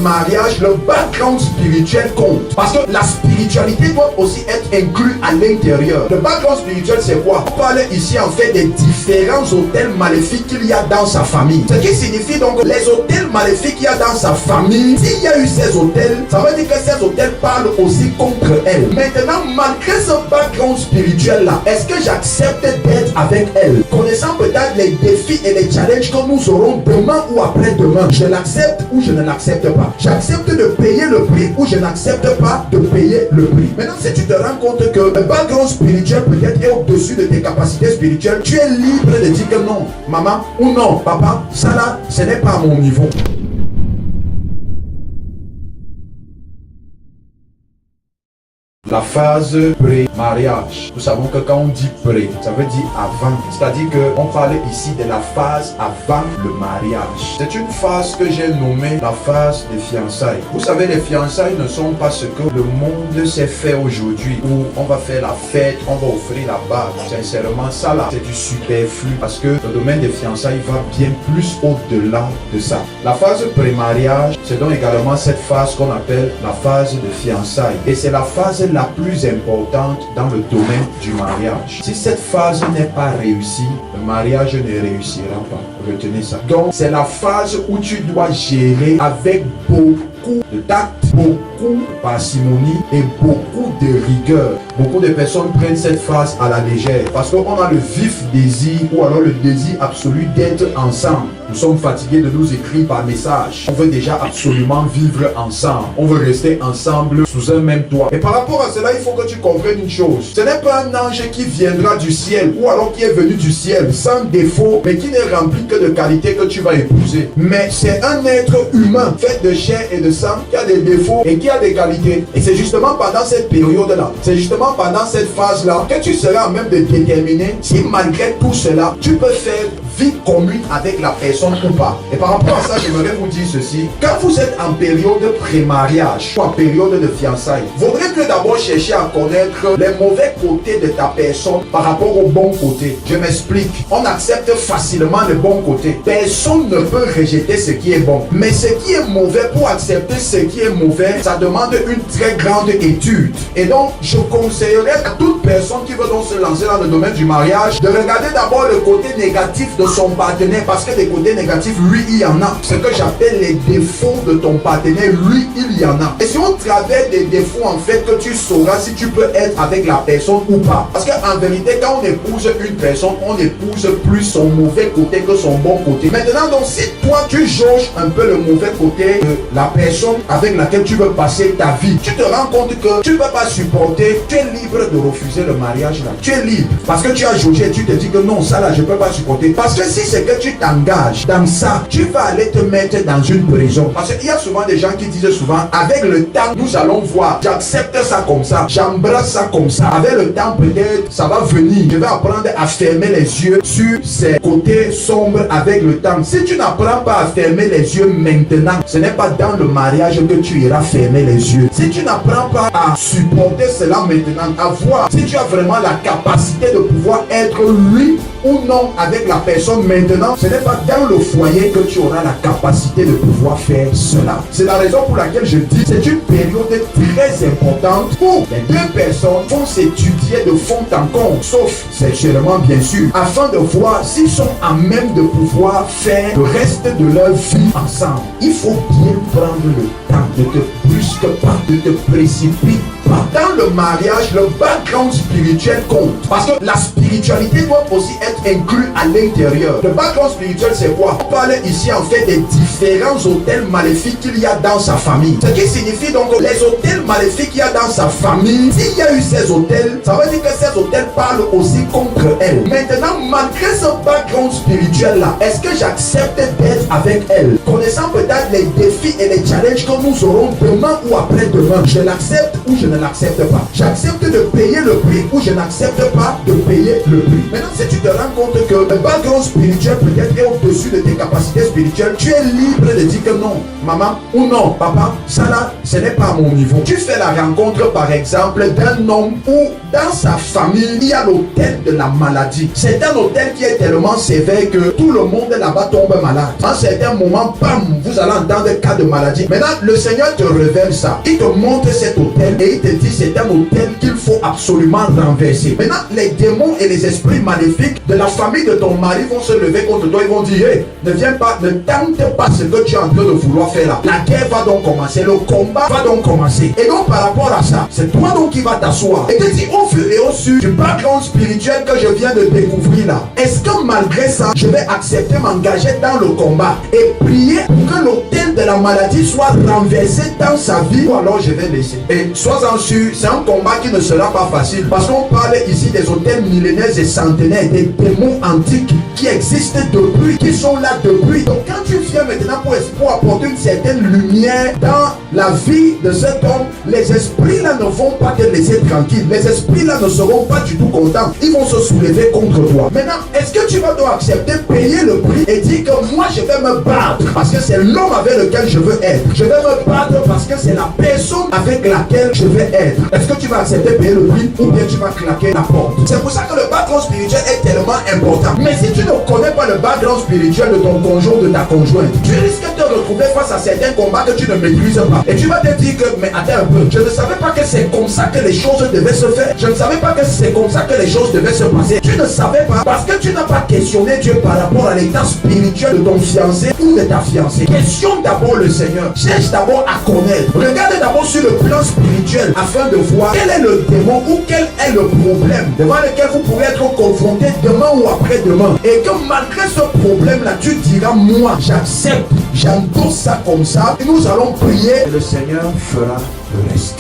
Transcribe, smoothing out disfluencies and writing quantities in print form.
mariage, le background spirituel compte. Parce que la spiritualité doit aussi être inclue à l'intérieur. Le background spirituel, c'est quoi? On parle ici en fait des différents hôtels maléfiques qu'il y a dans sa famille. Ce qui signifie donc les hôtels maléfiques qu'il y a dans sa famille. S'il y a eu ces hôtels, ça veut dire que ces hôtels parlent aussi contre elle. Maintenant, malgré ce background spirituel là, est-ce que j'accepte d'être avec elle? Connaissant peut-être les défis et les challenges que nous aurons demain ou après-demain, je l'accepte ou je ne l'accepte pas. J'accepte de payer le prix ou je n'accepte pas de payer le prix. Maintenant, si tu te rends compte que le background spirituel peut-être est au-dessus de tes capacités spirituelles, tu es libre de dire que non, maman, ou non, papa, ça là, ce n'est pas à mon niveau. La phase pré-mariage. Nous savons que quand on dit pré, ça veut dire avant. C'est-à-dire qu'on parle ici de la phase avant le mariage. C'est une phase que j'ai nommée la phase des fiançailles. Vous savez, les fiançailles ne sont pas ce que le monde s'est fait aujourd'hui, où on va faire la fête, on va offrir la bague. Sincèrement, ça là, c'est du superflu parce que le domaine des fiançailles va bien plus au-delà de ça. La phase pré-mariage, c'est donc également cette phase qu'on appelle la phase de fiançailles. Et c'est la phase la plus importante dans le domaine du mariage. Si cette phase n'est pas réussie, le mariage ne réussira pas. Retenez ça. Donc, c'est la phase où tu dois gérer avec beaucoup de tact, beaucoup de parcimonie et beaucoup de rigueur. Beaucoup de personnes prennent cette phase à la légère parce qu'on a le vif désir ou alors le désir absolu d'être ensemble. Nous sommes fatigués de nous écrire par message. On veut déjà absolument vivre ensemble. On veut rester ensemble sous un même toit. Et par rapport à cela, il faut que tu comprennes une chose. Ce n'est pas un ange qui viendra du ciel ou alors qui est venu du ciel sans défaut, mais qui n'est rempli que de qualités que tu vas épouser. Mais c'est un être humain fait de chair et de sang qui a des défauts et qui a des qualités. Et c'est justement pendant cette période-là, c'est justement pendant cette phase-là que tu seras même de déterminer si malgré tout cela, tu peux faire vie commune avec la personne ou pas. Et par rapport à ça, j'aimerais vous dire ceci. Quand vous êtes en période pré-mariage ou en période de fiançailles, vaudrait mieux d'abord chercher à connaître les mauvais côtés de ta personne par rapport aux bons côtés. Je m'explique. On accepte facilement les bons côtés. Personne ne peut rejeter ce qui est bon. Mais ce qui est mauvais, pour accepter ce qui est mauvais, ça demande une très grande étude. Et donc, je conseillerais à toute personne qui veut donc se lancer dans le domaine du mariage de regarder d'abord le côté négatif de son partenaire, parce que des côtés négatifs, lui, il y en a. Ce que j'appelle les défauts de ton partenaire, lui, il y en a. Et si on travaille des défauts, en fait, que tu sauras si tu peux être avec la personne ou pas. Parce qu'en vérité, quand on épouse une personne, on épouse plus son mauvais côté que son bon côté. Maintenant, donc, si toi, tu jauges un peu le mauvais côté de la personne avec laquelle tu veux passer ta vie, tu te rends compte que tu ne peux pas supporter, tu es libre de refuser le mariage là. Tu es libre. Parce que tu as jaugé, tu te dis que non, ça là, je ne peux pas supporter. Parce que si c'est que tu t'engages dans ça, tu vas aller te mettre dans une prison. Parce qu'il y a souvent des gens qui disent souvent, avec le temps, nous allons voir. J'accepte ça comme ça, j'embrasse ça comme ça. Avec le temps, peut-être, ça va venir. Je vais apprendre à fermer les yeux sur ces côtés sombres avec le temps. Si tu n'apprends pas à fermer les yeux maintenant, ce n'est pas dans le mariage que tu iras fermer les yeux. Si tu n'apprends pas à supporter cela maintenant, à voir si tu as vraiment la capacité de pouvoir être lui ou non avec la personne maintenant, ce n'est pas dans le foyer que tu auras la capacité de pouvoir faire cela. C'est la raison pour laquelle je dis c'est une période très importante où les deux personnes vont s'étudier de fond en comble, sauf sexuellement bien sûr, afin de voir s'ils sont à même de pouvoir faire le reste de leur vie ensemble. Il faut bien prendre le temps, ne te brusque pas, ne te précipite pas. Dans le mariage, le background spirituel compte. Parce que la spiritualité doit aussi être inclue à l'intérieur. Le background spirituel, c'est quoi? On parle ici en fait des différents hôtels maléfiques qu'il y a dans sa famille. Ce qui signifie donc que les hôtels maléfiques qu'il y a dans sa famille, s'il y a eu ces hôtels, ça veut dire que ces hôtels parlent aussi contre elle. Maintenant, malgré ce background spirituel là, est-ce que j'accepte d'être avec elle? Connaissant peut-être les défis et les challenges que nous aurons demain demain ou après-demain. Je l'accepte ou je ne l'accepte pas. J'accepte de payer le prix ou je n'accepte pas de payer le prix. Maintenant, si tu te rends compte que le background spirituel peut-être est au-dessus de tes capacités spirituelles, tu es libre de dire que non, maman ou non, papa, ça là, ce n'est pas à mon niveau. Tu fais la rencontre, par exemple, d'un homme où dans sa famille, il y a l'hôtel de la maladie. C'est un hôtel qui est tellement sévère que tout le monde là-bas tombe malade. À un certain moment, bam, vous allez entendre des cas de maladie. Maintenant, le Seigneur te révèle ça. Il te montre cet hôtel et il te dit c'est un hôtel qu'il faut absolument renverser. Maintenant, les démons et les esprits maléfiques de la famille de ton mari vont se lever contre toi. Ils vont dire, hey, ne viens pas, ne tente pas ce que tu es en train de vouloir faire là. La guerre va donc commencer, le combat va donc commencer. Et donc, par rapport à ça, c'est toi donc qui vas t'asseoir et te dire au fur et au su du background spirituel que je viens de découvrir là. Est-ce que malgré ça, je vais accepter m'engager dans le combat et prier pour que l'hôtel de la maladie soit renversé dans sa vie, ou alors je vais laisser. Et sois-en sûr, c'est un combat qui ne sera pas facile parce qu'on parle ici des hôtels millénaires et centenaires, des démons antiques qui existent depuis, qui sont là depuis. Donc quand tu viens maintenant pour apporter une certaine lumière dans la vie de cet homme, les esprits là ne vont pas te laisser tranquille. Les esprits là ne seront pas du tout contents. Ils vont se soulever contre toi. Maintenant, est-ce que tu vas donc accepter, payer le prix et dire que moi je vais me battre parce que c'est l'homme avec lequel je veux être. Je vais me battre parce que c'est la personne avec laquelle je vais être. Est-ce que tu vas accepter payer le prix ou bien tu vas claquer la porte? C'est pour ça que le background spirituel est tellement important. Mais si tu ne connais pas le background spirituel de ton conjoint ou de ta conjointe, tu risques de te retrouver face à certains combats que tu ne maîtrises pas. Et tu vas te dire que, mais attends un peu, je ne savais pas que c'est comme ça que les choses devaient se faire. Je ne savais pas que c'est comme ça que les choses devaient se passer. Tu ne savais pas parce que tu n'as pas questionné Dieu par rapport à l'état spirituel de ton fiancé ou de ta fiancée. Questionne d'abord le Seigneur. Cherche d'abord à connaître. Regarde d'abord sur le plan spirituel afin de voir quel est le démon ou quel est le problème devant lequel vous pourrez être confronté demain ou après-demain. Et que malgré ce problème-là, tu diras, moi, j'accepte, j'endosse ça comme ça. Et nous allons prier et le Seigneur fera le reste.